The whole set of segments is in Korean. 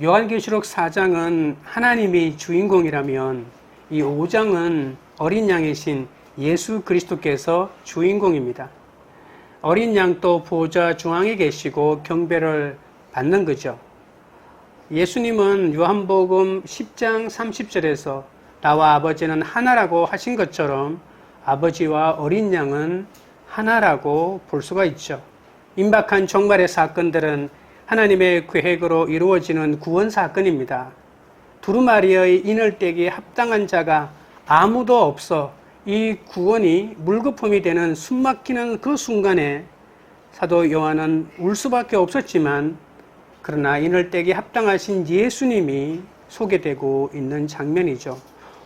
요한계시록 4장은 하나님이 주인공이라면 이 5장은 어린 양이신 예수 그리스도께서 주인공입니다. 어린 양도 보좌 중앙에 계시고 경배를 받는 거죠. 예수님은 요한복음 10장 30절에서 나와 아버지는 하나라고 하신 것처럼 아버지와 어린 양은 하나라고 볼 수가 있죠. 임박한 종말의 사건들은 하나님의 계획으로 이루어지는 구원 사건입니다. 두루마리의 이늘대기에 합당한 자가 아무도 없어 이 구원이 물거품이 되는 숨막히는 그 순간에 사도 요한은 울 수밖에 없었지만 그러나 이늘대기에 합당하신 예수님이 소개되고 있는 장면이죠.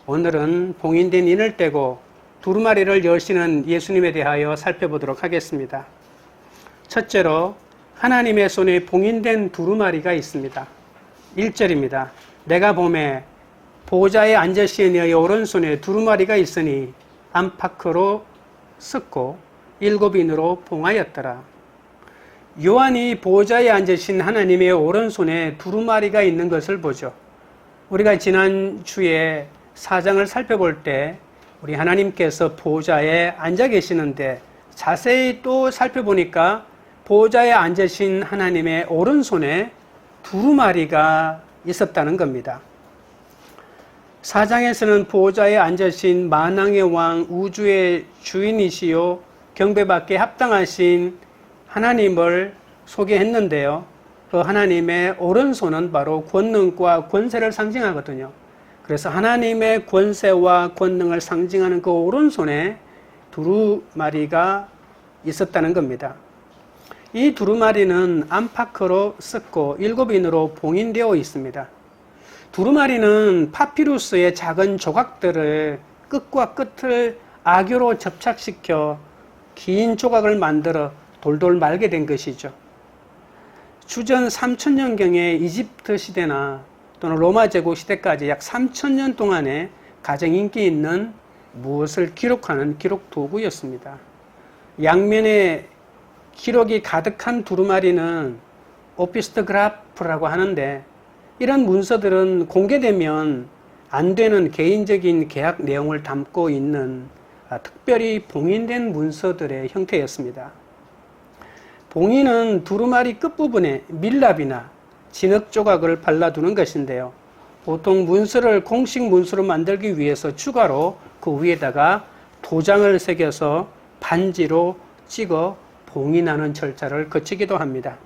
오늘은 봉인된 이늘대고 두루마리를 여시는 예수님에 대하여 살펴보도록 하겠습니다. 첫째로 하나님의 손에 봉인된 두루마리가 있습니다. 1절입니다. 내가 보매 보좌에 앉으신 이의 오른손에 두루마리가 있으니 안팎으로 썩고 7인으로 봉하였더라. 요한이 보좌에 앉으신 하나님의 오른손에 두루마리가 있는 것을 보죠. 우리가 지난 주에 4장을 살펴볼 때 우리 하나님께서 보좌에 앉아 계시는데 자세히 또 살펴보니까 보좌에 앉으신 하나님의 오른손에 두루마리가 있었다는 겁니다. 4장에서는 보좌에 앉으신 만왕의 왕 우주의 주인이시요 경배받기에 합당하신 하나님을 소개했는데요. 그 하나님의 오른손은 바로 권능과 권세를 상징하거든요. 그래서 하나님의 권세와 권능을 상징하는 그 오른손에 두루마리가 있었다는 겁니다. 이 두루마리는 안팎으로 썩고 7인으로 봉인되어 있습니다. 두루마리는 파피루스의 작은 조각들을 끝과 끝을 악교로 접착시켜 긴 조각을 만들어 돌돌 말게 된 것이죠. 주전 3000년경의 이집트 시대나 또는 로마 제국 시대까지 약 3000년 동안에 가장 인기 있는 무엇을 기록하는 기록 도구였습니다. 양면에 기록이 가득한 두루마리는 오피스토그라프라고 하는데 이런 문서들은 공개되면 안 되는 개인적인 계약 내용을 담고 있는 특별히 봉인된 문서들의 형태였습니다. 봉인은 두루마리 끝부분에 밀랍이나 진흙 조각을 발라두는 것인데요. 보통 문서를 공식 문서로 만들기 위해서 추가로 그 위에다가 도장을 새겨서 반지로 찍어 봉인하는 절차를 거치기도 합니다.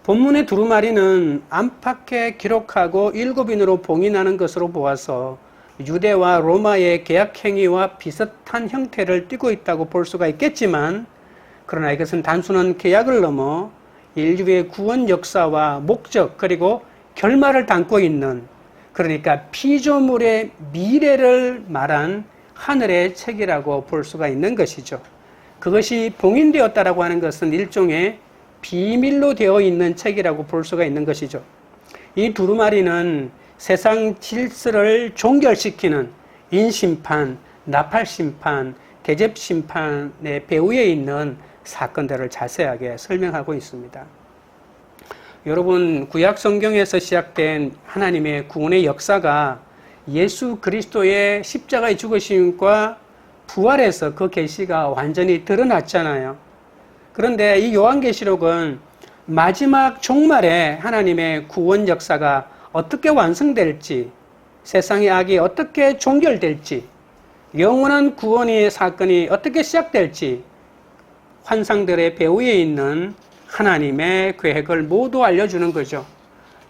본문의 두루마리는 안팎에 기록하고 7인으로 봉인하는 것으로 보아서 유대와 로마의 계약 행위와 비슷한 형태를 띠고 있다고 볼 수가 있겠지만 그러나 이것은 단순한 계약을 넘어 인류의 구원 역사와 목적 그리고 결말을 담고 있는 그러니까 피조물의 미래를 말한 하늘의 책이라고 볼 수가 있는 것이죠. 그것이 봉인되었다라고 하는 것은 일종의 비밀로 되어 있는 책이라고 볼 수가 있는 것이죠. 이 두루마리는 세상 질서를 종결시키는 인심판, 나팔심판, 대접심판의 배후에 있는 사건들을 자세하게 설명하고 있습니다. 여러분, 구약 성경에서 시작된 하나님의 구원의 역사가 예수 그리스도의 십자가의 죽으심과 부활해서 그 계시가 완전히 드러났잖아요. 그런데 이 요한계시록은 마지막 종말에 하나님의 구원 역사가 어떻게 완성될지, 세상의 악이 어떻게 종결될지, 영원한 구원의 사건이 어떻게 시작될지 환상들의 배후에 있는 하나님의 계획을 모두 알려주는 거죠.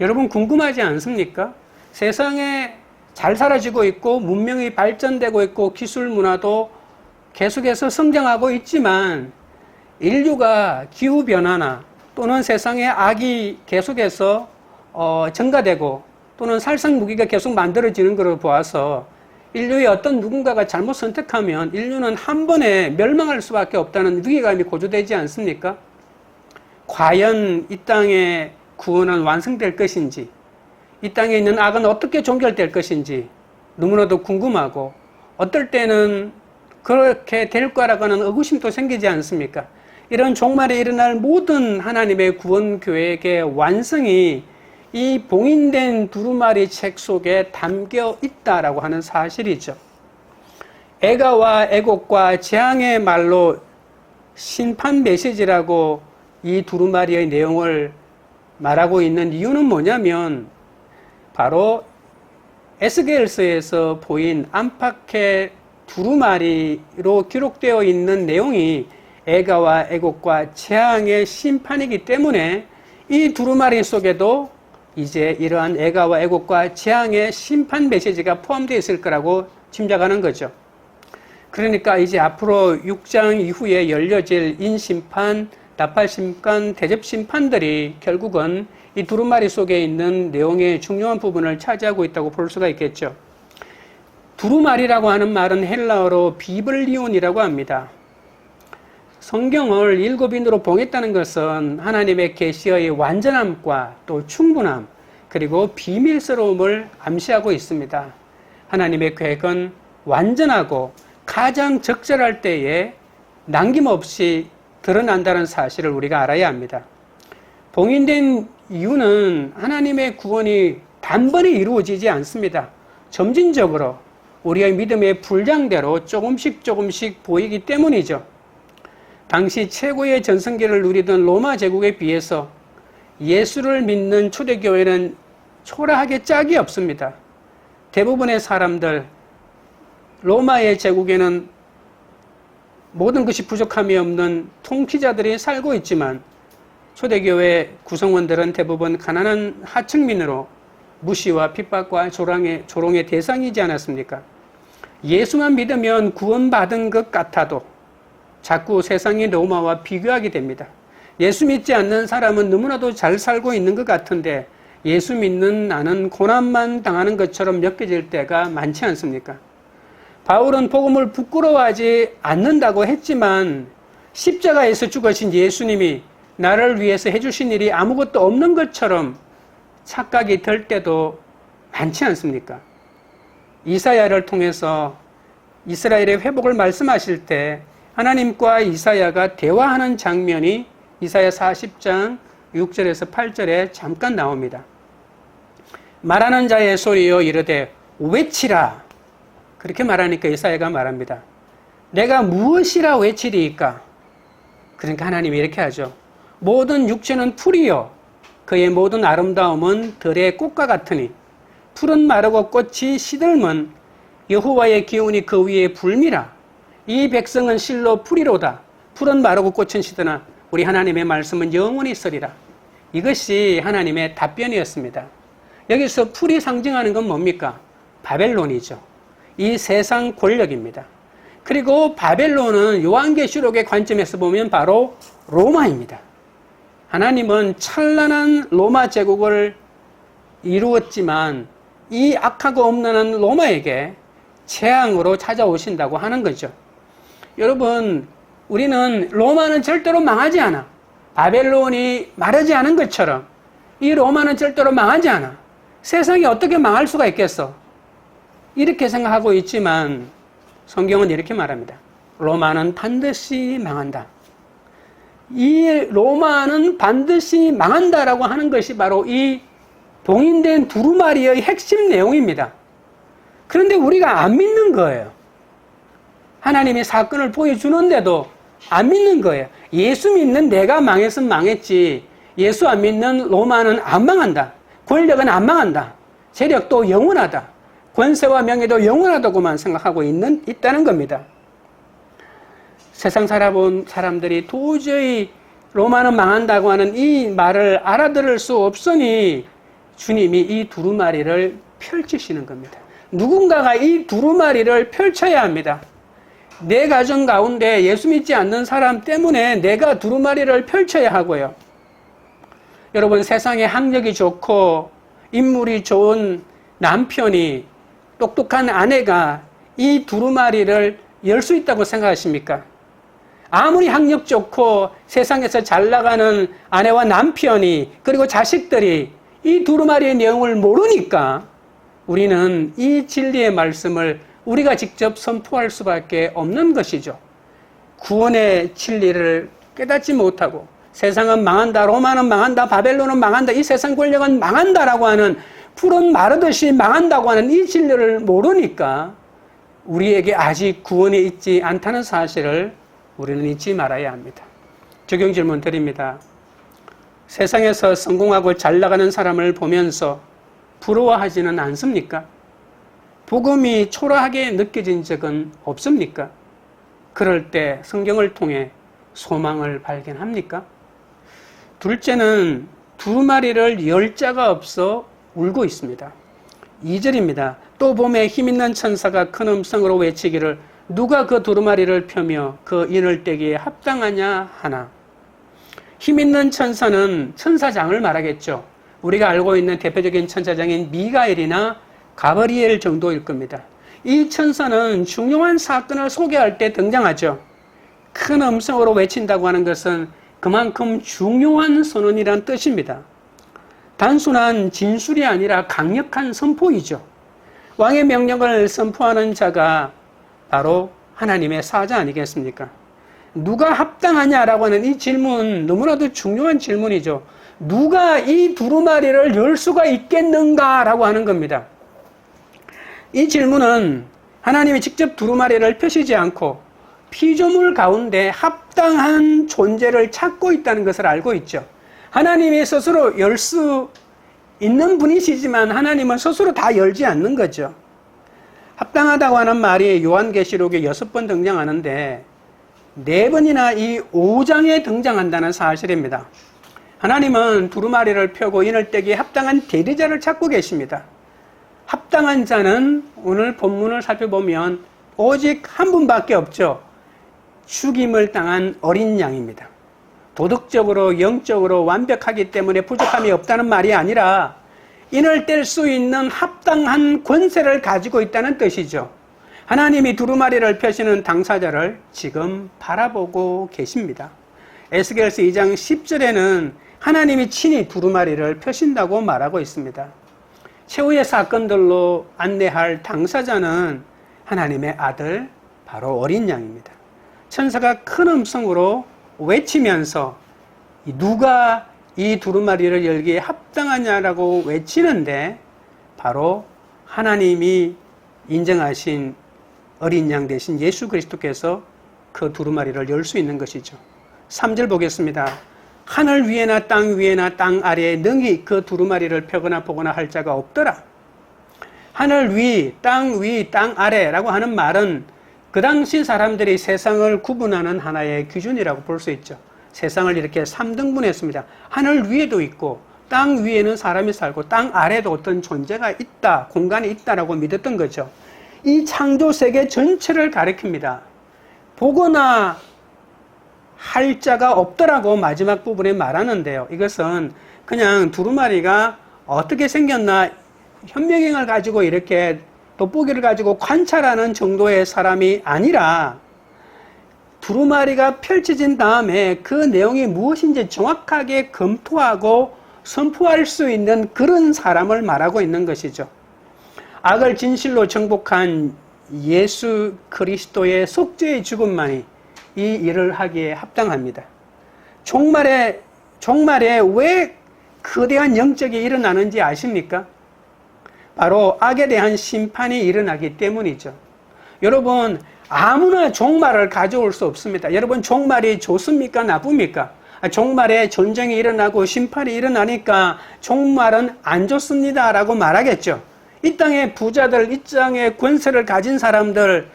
여러분 궁금하지 않습니까? 세상에 잘 사라지고 있고 문명이 발전되고 있고 기술 문화도 계속해서 성장하고 있지만 인류가 기후변화나 또는 세상의 악이 계속해서 증가되고 또는 살상무기가 계속 만들어지는 것을 보아서 인류의 어떤 누군가가 잘못 선택하면 인류는 한 번에 멸망할 수밖에 없다는 위기감이 고조되지 않습니까? 과연 이 땅의 구원은 완성될 것인지 이 땅에 있는 악은 어떻게 종결될 것인지 너무나도 궁금하고 어떨 때는 그렇게 될 거라고는 의구심도 생기지 않습니까? 이런 종말에 일어날 모든 하나님의 구원 계획의 완성이 이 봉인된 두루마리 책 속에 담겨 있다라고 하는 사실이죠. 애가와 애곡과 재앙의 말로 심판 메시지라고 이 두루마리의 내용을 말하고 있는 이유는 뭐냐면 바로 에스겔서에서 보인 안팎의 두루마리로 기록되어 있는 내용이 애가와 애곡과 재앙의 심판이기 때문에 이 두루마리 속에도 이제 이러한 애가와 애곡과 재앙의 심판 메시지가 포함되어 있을 거라고 짐작하는 거죠. 그러니까 이제 앞으로 6장 이후에 열려질 인심판, 나팔심판, 대접심판들이 결국은 이 두루마리 속에 있는 내용의 중요한 부분을 차지하고 있다고 볼 수가 있겠죠. 두루마리라고 하는 말은 헬라어로 비블리온이라고 합니다. 성경을 7인으로 봉했다는 것은 하나님의 계시의 완전함과 또 충분함 그리고 비밀스러움을 암시하고 있습니다. 하나님의 계획은 완전하고 가장 적절할 때에 남김없이 드러난다는 사실을 우리가 알아야 합니다. 봉인된 이유는 하나님의 구원이 단번에 이루어지지 않습니다. 점진적으로 우리의 믿음의 분량대로 조금씩 보이기 때문이죠. 당시 최고의 전성기를 누리던 로마 제국에 비해서 예수를 믿는 초대교회는 초라하게 짝이 없습니다. 대부분의 사람들, 로마의 제국에는 모든 것이 부족함이 없는 통치자들이 살고 있지만 초대교회 구성원들은 대부분 가난한 하층민으로 무시와 핍박과 조롱의 대상이지 않았습니까? 예수만 믿으면 구원받은 것 같아도 자꾸 세상의 로마와 비교하게 됩니다. 예수 믿지 않는 사람은 너무나도 잘 살고 있는 것 같은데 예수 믿는 나는 고난만 당하는 것처럼 느껴질 때가 많지 않습니까? 바울은 복음을 부끄러워하지 않는다고 했지만 십자가에서 죽으신 예수님이 나를 위해서 해주신 일이 아무것도 없는 것처럼 착각이 들 때도 많지 않습니까? 이사야를 통해서 이스라엘의 회복을 말씀하실 때 하나님과 이사야가 대화하는 장면이 이사야 40장 6절에서 8절에 잠깐 나옵니다. 말하는 자의 소리여 이르되 외치라. 그렇게 말하니까 이사야가 말합니다. 내가 무엇이라 외치리이까? 그러니까 하나님이 이렇게 하죠. 모든 육체는 풀이요 그의 모든 아름다움은 들의 꽃과 같으니 풀은 마르고 꽃이 시들면 여호와의 기운이 그 위에 불미라. 이 백성은 실로 풀이로다. 풀은 마르고 꽃은 시드나 우리 하나님의 말씀은 영원히 있으리라. 이것이 하나님의 답변이었습니다. 여기서 풀이 상징하는 건 뭡니까? 바벨론이죠. 이 세상 권력입니다. 그리고 바벨론은 요한계시록의 관점에서 보면 바로 로마입니다. 하나님은 찬란한 로마 제국을 이루었지만 이 악하고 엄란한 로마에게 재앙으로 찾아오신다고 하는 거죠. 여러분, 우리는 로마는 절대로 망하지 않아. 바벨론이 마르지 않은 것처럼 이 로마는 절대로 망하지 않아. 세상이 어떻게 망할 수가 있겠어? 이렇게 생각하고 있지만 성경은 이렇게 말합니다. 로마는 반드시 망한다. 이 로마는 반드시 망한다라고 하는 것이 바로 이 봉인된 두루마리의 핵심 내용입니다. 그런데 우리가 안 믿는 거예요. 하나님이 사건을 보여주는데도 안 믿는 거예요. 예수 믿는 내가 망했으면 망했지. 예수 안 믿는 로마는 안 망한다. 권력은 안 망한다. 재력도 영원하다. 권세와 명예도 영원하다고만 생각하고 있다는 겁니다. 세상 살아본 사람들이 도저히 로마는 망한다고 하는 이 말을 알아들을 수 없으니 주님이 이 두루마리를 펼치시는 겁니다. 누군가가 이 두루마리를 펼쳐야 합니다. 내 가정 가운데 예수 믿지 않는 사람 때문에 내가 두루마리를 펼쳐야 하고요. 여러분, 세상에 학력이 좋고 인물이 좋은 남편이 똑똑한 아내가 이 두루마리를 열 수 있다고 생각하십니까? 아무리 학력 좋고 세상에서 잘 나가는 아내와 남편이 그리고 자식들이 이 두루마리의 내용을 모르니까 우리는 이 진리의 말씀을 우리가 직접 선포할 수밖에 없는 것이죠. 구원의 진리를 깨닫지 못하고 세상은 망한다, 로마는 망한다, 바벨론은 망한다, 이 세상 권력은 망한다라고 하는 푸른 마르듯이 망한다고 하는 이 진리를 모르니까 우리에게 아직 구원이 있지 않다는 사실을 우리는 잊지 말아야 합니다. 적용 질문 드립니다. 세상에서 성공하고 잘 나가는 사람을 보면서 부러워하지는 않습니까? 복음이 초라하게 느껴진 적은 없습니까? 그럴 때 성경을 통해 소망을 발견합니까? 둘째는 두루마리를 열 자가 없어 울고 있습니다. 2절입니다. 또 봄에 힘있는 천사가 큰 음성으로 외치기를 누가 그 두루마리를 펴며 그 인을 떼기에 합당하냐 하나. 힘있는 천사는 천사장을 말하겠죠. 우리가 알고 있는 대표적인 천사장인 미가엘이나 가브리엘 정도일 겁니다. 이 천사는 중요한 사건을 소개할 때 등장하죠. 큰 음성으로 외친다고 하는 것은 그만큼 중요한 선언이란 뜻입니다. 단순한 진술이 아니라 강력한 선포이죠. 왕의 명령을 선포하는 자가 바로 하나님의 사자 아니겠습니까? 누가 합당하냐라고 하는 이 질문, 너무나도 중요한 질문이죠. 누가 이 두루마리를 열 수가 있겠는가라고 하는 겁니다. 이 질문은 하나님이 직접 두루마리를 펴시지 않고 피조물 가운데 합당한 존재를 찾고 있다는 것을 알고 있죠. 하나님이 스스로 열 수 있는 분이시지만 하나님은 스스로 다 열지 않는 거죠. 합당하다고 하는 말이 요한계시록에 6번 등장하는데 4번이나 이 5장에 등장한다는 사실입니다. 하나님은 두루마리를 펴고 인을 떼기에 합당한 대리자를 찾고 계십니다. 합당한 자는 오늘 본문을 살펴보면 오직 한 분밖에 없죠. 죽임을 당한 어린 양입니다. 도덕적으로 영적으로 완벽하기 때문에 부족함이 없다는 말이 아니라 인을 뗄 수 있는 합당한 권세를 가지고 있다는 뜻이죠. 하나님이 두루마리를 펴시는 당사자를 지금 바라보고 계십니다. 에스겔서 2장 10절에는 하나님이 친히 두루마리를 펴신다고 말하고 있습니다. 최후의 사건들로 안내할 당사자는 하나님의 아들, 바로 어린 양입니다. 천사가 큰 음성으로 외치면서 누가 이 두루마리를 열기에 합당하냐라고 외치는데 바로 하나님이 인정하신 어린 양 대신 예수 그리스도께서 그 두루마리를 열 수 있는 것이죠. 3절 보겠습니다. 하늘 위에나 땅 위에나 땅 아래에 능히 그 두루마리를 펴거나 보거나 할 자가 없더라. 하늘 위, 땅 아래라고 하는 말은 그 당시 사람들이 세상을 구분하는 하나의 기준이라고 볼 수 있죠. 세상을 이렇게 3등분했습니다. 하늘 위에도 있고 땅 위에는 사람이 살고 땅 아래도 어떤 존재가 있다, 공간이 있다라고 믿었던 거죠. 이 창조 세계 전체를 가리킵니다. 보거나 할 자가 없더라고 마지막 부분에 말하는데요. 이것은 그냥 두루마리가 어떻게 생겼나 현미경을 가지고 이렇게 돋보기를 가지고 관찰하는 정도의 사람이 아니라 두루마리가 펼쳐진 다음에 그 내용이 무엇인지 정확하게 검토하고 선포할 수 있는 그런 사람을 말하고 있는 것이죠. 악을 진실로 정복한 예수 그리스도의 속죄의 죽음만이 이 일을 하기에 합당합니다. 종말에 왜 거대한 영적이 일어나는지 아십니까? 바로 악에 대한 심판이 일어나기 때문이죠. 여러분, 아무나 종말을 가져올 수 없습니다. 여러분, 종말이 좋습니까? 나쁩니까? 종말에 전쟁이 일어나고 심판이 일어나니까 종말은 안 좋습니다 라고 말하겠죠. 이 땅의 부자들, 이 땅의 권세를 가진 사람들,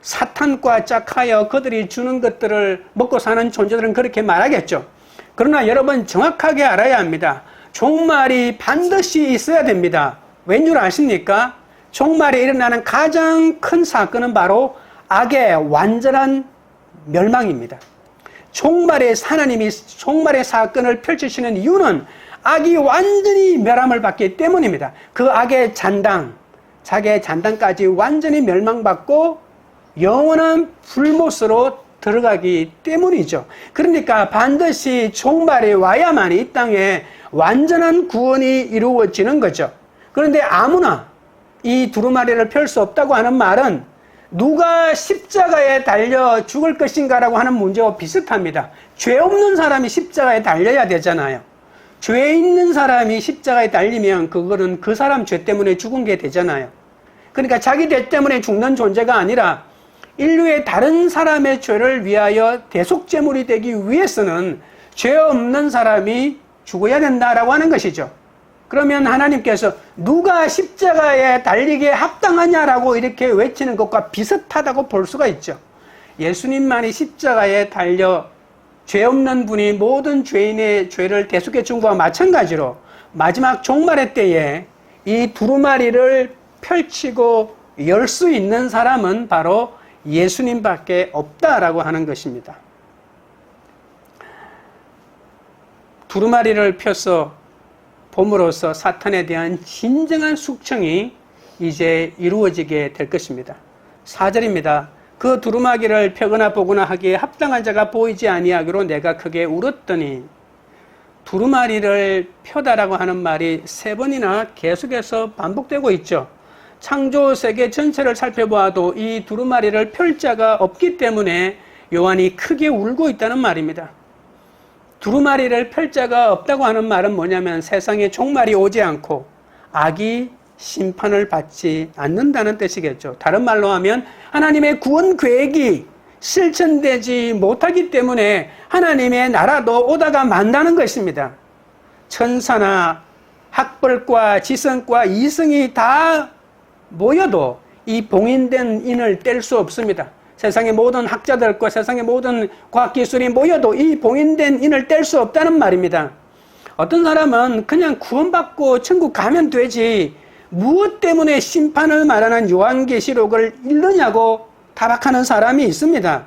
사탄과 짝하여 그들이 주는 것들을 먹고 사는 존재들은 그렇게 말하겠죠. 그러나 여러분 정확하게 알아야 합니다. 종말이 반드시 있어야 됩니다. 왠 줄 아십니까? 종말에 일어나는 가장 큰 사건은 바로 악의 완전한 멸망입니다. 하나님이 종말의 사건을 펼치시는 이유는 악이 완전히 멸함을 받기 때문입니다. 그 악의 자기의 잔당까지 완전히 멸망받고 영원한 불못으로 들어가기 때문이죠. 그러니까 반드시 종말이 와야만이 이 땅에 완전한 구원이 이루어지는 거죠. 그런데 아무나 이 두루마리를 펼 수 없다고 하는 말은 누가 십자가에 달려 죽을 것인가라고 하는 문제와 비슷합니다. 죄 없는 사람이 십자가에 달려야 되잖아요. 죄 있는 사람이 십자가에 달리면 그거는 그 사람 죄 때문에 죽은 게 되잖아요. 그러니까 자기 죄 때문에 죽는 존재가 아니라 인류의 다른 사람의 죄를 위하여 대속제물이 되기 위해서는 죄 없는 사람이 죽어야 된다라고 하는 것이죠. 그러면 하나님께서 누가 십자가에 달리기에 합당하냐라고 이렇게 외치는 것과 비슷하다고 볼 수가 있죠. 예수님만이 십자가에 달려 죄 없는 분이 모든 죄인의 죄를 대속해 준 것과 마찬가지로 마지막 종말의 때에 이 두루마리를 펼치고 열 수 있는 사람은 바로 예수님밖에 없다라고 하는 것입니다. 두루마리를 펴서 봄으로써 사탄에 대한 진정한 숙청이 이제 이루어지게 될 것입니다. 4절입니다. 그 두루마기를 펴거나 보거나 하기에 합당한 자가 보이지 아니하기로 내가 크게 울었더니, 두루마리를 펴다라고 하는 말이 3번이나 계속해서 반복되고 있죠. 창조 세계 전체를 살펴보아도 이 두루마리를 펼 자가 없기 때문에 요한이 크게 울고 있다는 말입니다. 두루마리를 펼 자가 없다고 하는 말은 뭐냐면 세상에 종말이 오지 않고 악이 심판을 받지 않는다는 뜻이겠죠. 다른 말로 하면 하나님의 구원 계획이 실천되지 못하기 때문에 하나님의 나라도 오다가 만다는 것입니다. 천사나 학벌과 지성과 이성이 다 모여도 이 봉인된 인을 뗄 수 없습니다. 세상의 모든 학자들과 세상의 모든 과학기술이 모여도 이 봉인된 인을 뗄 수 없다는 말입니다. 어떤 사람은 그냥 구원받고 천국 가면 되지 무엇 때문에 심판을 말하는 요한계시록을 읽느냐고 타박하는 사람이 있습니다.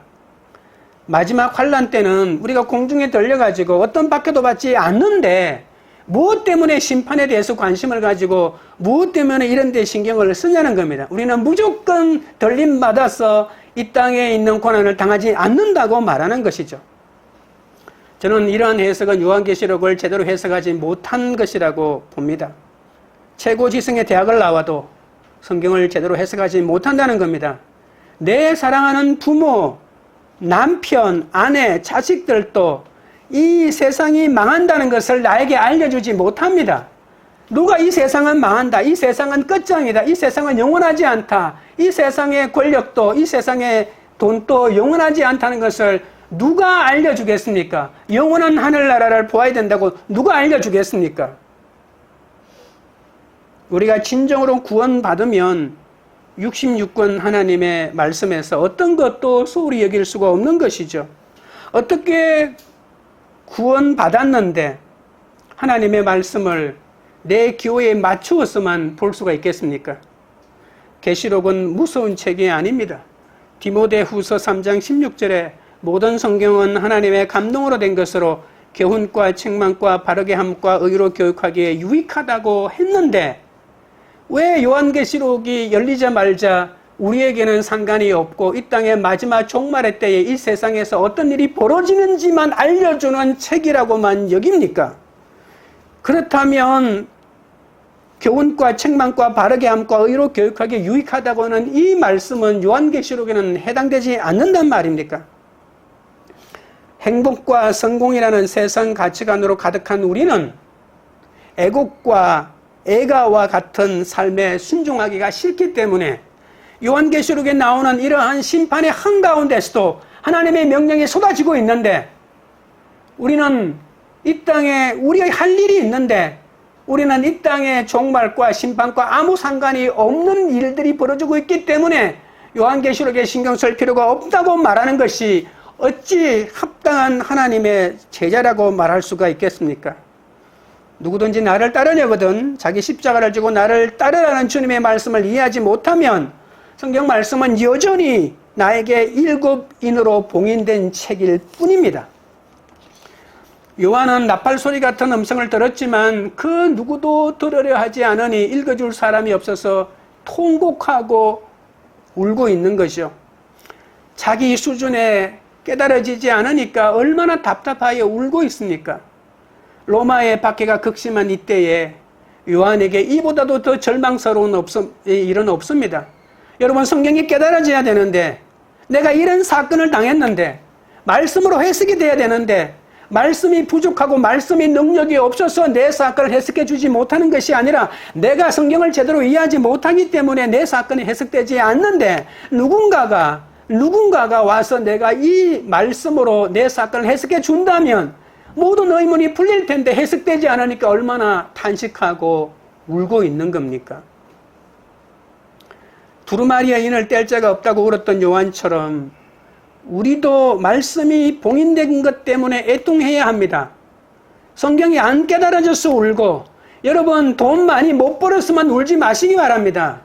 마지막 환란 때는 우리가 공중에 들려가지고 어떤 박해도 받지 않는데 무엇 때문에 심판에 대해서 관심을 가지고 무엇 때문에 이런 데 신경을 쓰냐는 겁니다. 우리는 무조건 들림받아서 이 땅에 있는 고난을 당하지 않는다고 말하는 것이죠. 저는 이러한 해석은 요한계시록을 제대로 해석하지 못한 것이라고 봅니다. 최고 지성의 대학을 나와도 성경을 제대로 해석하지 못한다는 겁니다. 내 사랑하는 부모, 남편, 아내, 자식들도 이 세상이 망한다는 것을 나에게 알려주지 못합니다. 누가 이 세상은 망한다, 이 세상은 끝장이다, 이 세상은 영원하지 않다, 이 세상의 권력도 이 세상의 돈도 영원하지 않다는 것을 누가 알려주겠습니까? 영원한 하늘나라를 보아야 된다고 누가 알려주겠습니까? 우리가 진정으로 구원받으면 66권 하나님의 말씀에서 어떤 것도 소홀히 여길 수가 없는 것이죠. 어떻게 구원받았는데 하나님의 말씀을 내 기호에 맞추어서만 볼 수가 있겠습니까? 계시록은 무서운 책이 아닙니다. 디모데후서 3장 16절에 모든 성경은 하나님의 감동으로 된 것으로 교훈과 책망과 바르게 함과 의로 교육하기에 유익하다고 했는데 왜 요한계시록이 열리자마자 우리에게는 상관이 없고 이 땅의 마지막 종말의 때에 이 세상에서 어떤 일이 벌어지는지만 알려주는 책이라고만 여깁니까? 그렇다면 교훈과 책망과 바르게 함과 의로 교육하기에 유익하다고 하는 이 말씀은 요한계시록에는 해당되지 않는단 말입니까? 행복과 성공이라는 세상 가치관으로 가득한 우리는 애국과 애가와 같은 삶에 순종하기가 싫기 때문에 요한계시록에 나오는 이러한 심판의 한가운데서도 하나님의 명령이 쏟아지고 있는데 우리는 이 땅에 우리의 할 일이 있는데 우리는 이 땅의 종말과 심판과 아무 상관이 없는 일들이 벌어지고 있기 때문에 요한계시록에 신경 쓸 필요가 없다고 말하는 것이 어찌 합당한 하나님의 제자라고 말할 수가 있겠습니까? 누구든지 나를 따르려거든 자기 십자가를 지고 나를 따르라는 주님의 말씀을 이해하지 못하면 성경 말씀은 여전히 나에게 일곱인으로 봉인된 책일 뿐입니다. 요한은 나팔소리 같은 음성을 들었지만 그 누구도 들으려 하지 않으니 읽어줄 사람이 없어서 통곡하고 울고 있는 것이죠. 자기 수준에 깨달아지지 않으니까 얼마나 답답하여 울고 있습니까? 로마의 박해가 극심한 이때에 요한에게 이보다도 더 절망스러운 일은 없습니다. 여러분, 성경이 깨달아져야 되는데, 내가 이런 사건을 당했는데, 말씀으로 해석이 돼야 되는데, 말씀이 부족하고 말씀이 능력이 없어서 내 사건을 해석해 주지 못하는 것이 아니라 내가 성경을 제대로 이해하지 못하기 때문에 내 사건이 해석되지 않는데, 누군가가 와서 내가 이 말씀으로 내 사건을 해석해 준다면 모든 의문이 풀릴 텐데 해석되지 않으니까 얼마나 탄식하고 울고 있는 겁니까? 두루마리 여인을 뗄 자가 없다고 울었던 요한처럼 우리도 말씀이 봉인된 것 때문에 애통해야 합니다. 성경이 안 깨달아져서 울고, 여러분 돈 많이 못 벌었으면 울지 마시기 바랍니다.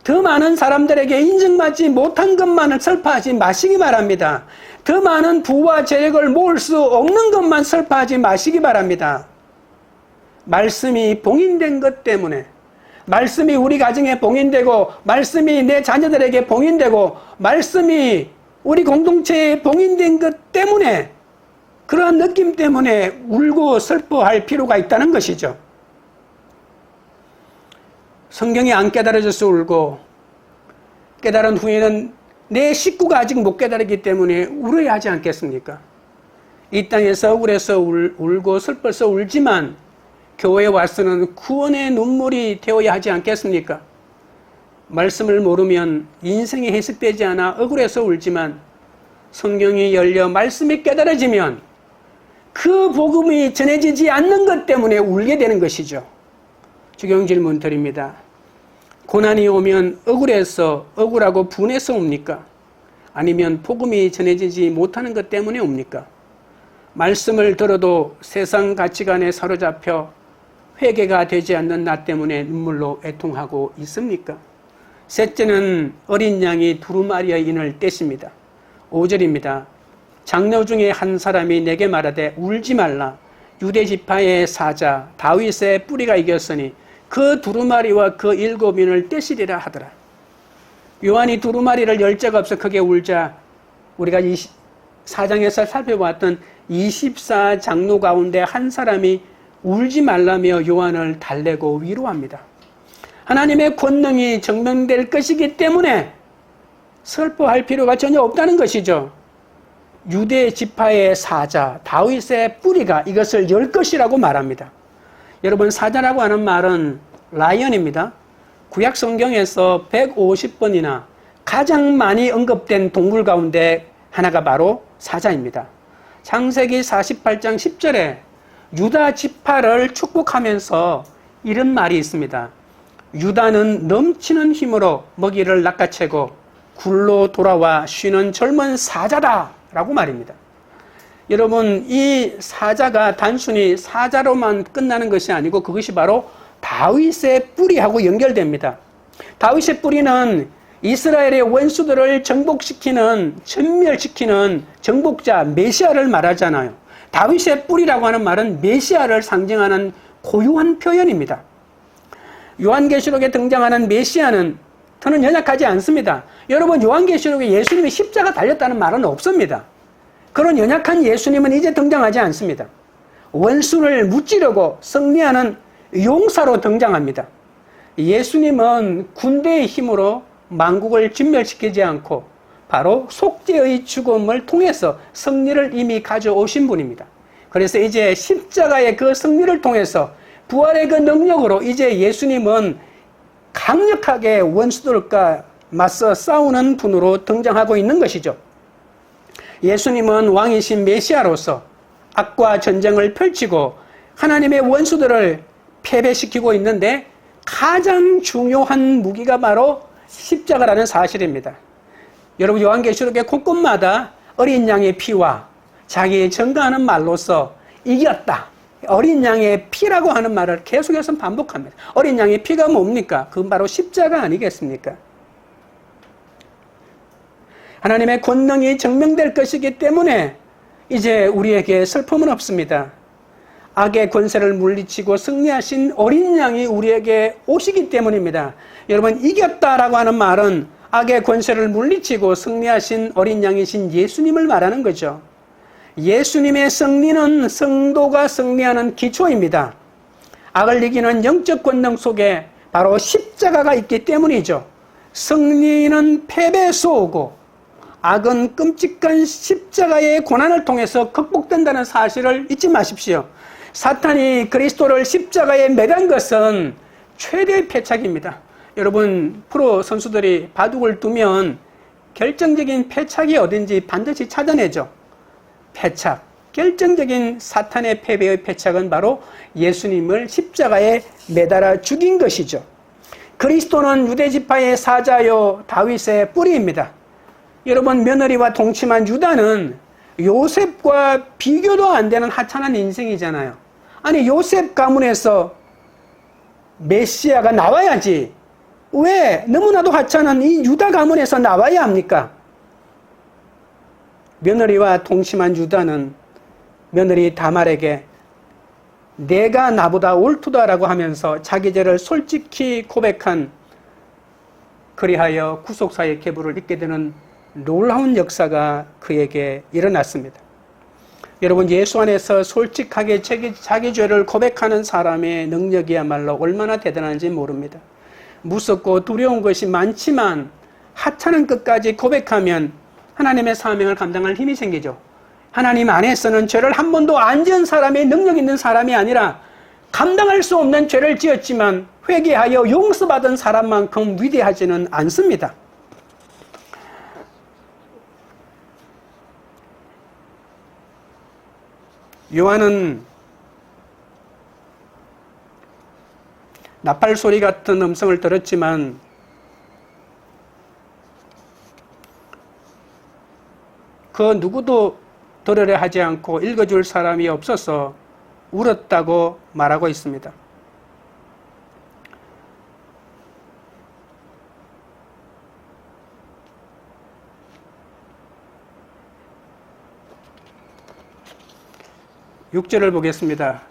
더 많은 사람들에게 인정받지 못한 것만을 슬퍼하지 마시기 바랍니다. 더 많은 부와 재력을 모을 수 없는 것만 슬퍼하지 마시기 바랍니다. 말씀이 봉인된 것 때문에, 말씀이 우리 가정에 봉인되고, 말씀이 내 자녀들에게 봉인되고, 말씀이 우리 공동체에 봉인된 것 때문에, 그러한 느낌 때문에 울고 슬퍼할 필요가 있다는 것이죠. 성경이 안 깨달아져서 울고, 깨달은 후에는 내 식구가 아직 못 깨달았기 때문에 울어야 하지 않겠습니까? 이 땅에서 억울해서 울고 슬퍼서 울지만 교회에 와서는 구원의 눈물이 되어야 하지 않겠습니까? 말씀을 모르면 인생이 해석되지 않아 억울해서 울지만, 성경이 열려 말씀이 깨달아지면 그 복음이 전해지지 않는 것 때문에 울게 되는 것이죠. 적용 질문 드립니다. 고난이 오면 억울해서, 억울하고 분해서 옵니까? 아니면 복음이 전해지지 못하는 것 때문에 옵니까? 말씀을 들어도 세상 가치관에 사로잡혀 회개가 되지 않는 나 때문에 눈물로 애통하고 있습니까? 셋째는 어린 양이 두루마리의 인을 떼십니다. 5절입니다. 장로 중에 한 사람이 내게 말하되 울지 말라. 유대 지파의 사자 다윗의 뿌리가 이겼으니 그 두루마리와 그 7인을 떼시리라 하더라. 요한이 두루마리를 열 자가 없어 크게 울자 우리가 4장에서 살펴봤던 24장로 가운데 한 사람이 울지 말라며 요한을 달래고 위로합니다. 하나님의 권능이 증명될 것이기 때문에 슬퍼할 필요가 전혀 없다는 것이죠. 유대 지파의 사자 다윗의 뿌리가 이것을 열 것이라고 말합니다. 여러분, 사자라고 하는 말은 라이언입니다. 구약 성경에서 150번이나 가장 많이 언급된 동물 가운데 하나가 바로 사자입니다. 창세기 48장 10절에 유다 지파를 축복하면서 이런 말이 있습니다. 유다는 넘치는 힘으로 먹이를 낚아채고 굴로 돌아와 쉬는 젊은 사자다 라고 말입니다. 여러분, 이 사자가 단순히 사자로만 끝나는 것이 아니고 그것이 바로 다윗의 뿌리하고 연결됩니다. 다윗의 뿌리는 이스라엘의 원수들을 정복시키는, 전멸시키는 정복자 메시아를 말하잖아요. 다윗의 뿌리라고 하는 말은 메시아를 상징하는 고유한 표현입니다. 요한계시록에 등장하는 메시아는 더는 연약하지 않습니다. 여러분, 요한계시록에 예수님이 십자가 달렸다는 말은 없습니다. 그런 연약한 예수님은 이제 등장하지 않습니다. 원수를 무찌르고 승리하는 용사로 등장합니다. 예수님은 군대의 힘으로 만국을 진멸시키지 않고 바로 속죄의 죽음을 통해서 승리를 이미 가져오신 분입니다. 그래서 이제 십자가의 그 승리를 통해서 부활의 그 능력으로 이제 예수님은 강력하게 원수들과 맞서 싸우는 분으로 등장하고 있는 것이죠. 예수님은 왕이신 메시아로서 악과 전쟁을 펼치고 하나님의 원수들을 패배시키고 있는데 가장 중요한 무기가 바로 십자가라는 사실입니다. 여러분, 요한계시록의 곳곳마다 어린 양의 피와 자기의 증거하는 말로서 이겼다. 어린 양의 피라고 하는 말을 계속해서 반복합니다. 어린 양의 피가 뭡니까? 그건 바로 십자가 아니겠습니까? 하나님의 권능이 증명될 것이기 때문에 이제 우리에게 슬픔은 없습니다. 악의 권세를 물리치고 승리하신 어린 양이 우리에게 오시기 때문입니다. 여러분, 이겼다라고 하는 말은 악의 권세를 물리치고 승리하신 어린 양이신 예수님을 말하는 거죠. 예수님의 승리는 성도가 승리하는 기초입니다. 악을 이기는 영적 권능 속에 바로 십자가가 있기 때문이죠. 승리는 패배 쏘고 악은 끔찍한 십자가의 고난을 통해서 극복된다는 사실을 잊지 마십시오. 사탄이 그리스도를 십자가에 매단 것은 최대의 패착입니다. 여러분, 프로 선수들이 바둑을 두면 결정적인 패착이 어딘지 반드시 찾아내죠. 패착, 결정적인 사탄의 패배의 패착은 바로 예수님을 십자가에 매달아 죽인 것이죠. 그리스도는 유대지파의 사자요 다윗의 뿌리입니다. 여러분, 며느리와 동침한 유다는 요셉과 비교도 안 되는 하찮은 인생이잖아요. 아니, 요셉 가문에서 메시아가 나와야지. 왜 너무나도 하찮은 이 유다 가문에서 나와야 합니까? 며느리와 동침한 유다는 며느리 다말에게 내가 나보다 옳도다라고 하면서 자기 죄를 솔직히 고백한, 그리하여 구속사의 계보를 잇게 되는 놀라운 역사가 그에게 일어났습니다. 여러분, 예수 안에서 솔직하게 자기 죄를 고백하는 사람의 능력이야말로 얼마나 대단한지 모릅니다. 무섭고 두려운 것이 많지만 하찮은 끝까지 고백하면 하나님의 사명을 감당할 힘이 생기죠. 하나님 안에서는 죄를 한 번도 안 지은 사람이 능력 있는 사람이 아니라 감당할 수 없는 죄를 지었지만 회개하여 용서받은 사람만큼 위대하지는 않습니다. 요한은 나팔 소리 같은 음성을 들었지만 그 누구도 들으려 하지 않고 읽어줄 사람이 없어서 울었다고 말하고 있습니다. (6절을) 보겠습니다.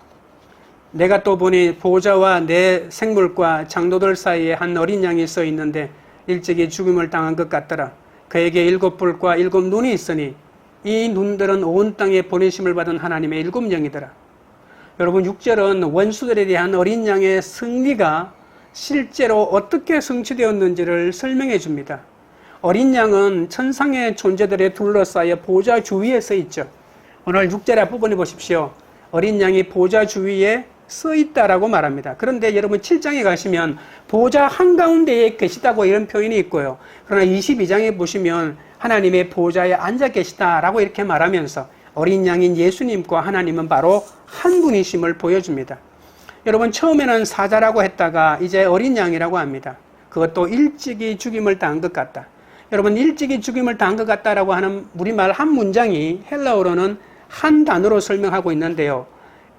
내가 또 보니 보좌와 내 생물과 장로들 사이에 한 어린 양이 서 있는데 일찍이 죽임을 당한 것 같더라. 그에게 7뿔과 7눈이 있으니 이 눈들은 온 땅에 보내심을 받은 하나님의 7영이더라. 여러분, 6절은 원수들에 대한 어린 양의 승리가 실제로 어떻게 성취되었는지를 설명해 줍니다. 어린 양은 천상의 존재들에 둘러싸여 보좌 주위에 서 있죠. 오늘 6절 앞부분에 보십시오. 어린 양이 보좌 주위에 서 있다라고 말합니다. 그런데 여러분 7장에 가시면 보좌 한가운데에 계시다고 이런 표현이 있고요. 그러나 22장에 보시면 하나님의 보좌에 앉아 계시다라고 이렇게 말하면서 어린 양인 예수님과 하나님은 바로 한 분이심을 보여줍니다. 여러분, 처음에는 사자라고 했다가 이제 어린 양이라고 합니다. 그것도 일찍이 죽임을 당한 것 같다. 여러분, 일찍이 죽임을 당한 것 같다라고 하는 우리말 한 문장이 헬라어로는 한 단어로 설명하고 있는데요.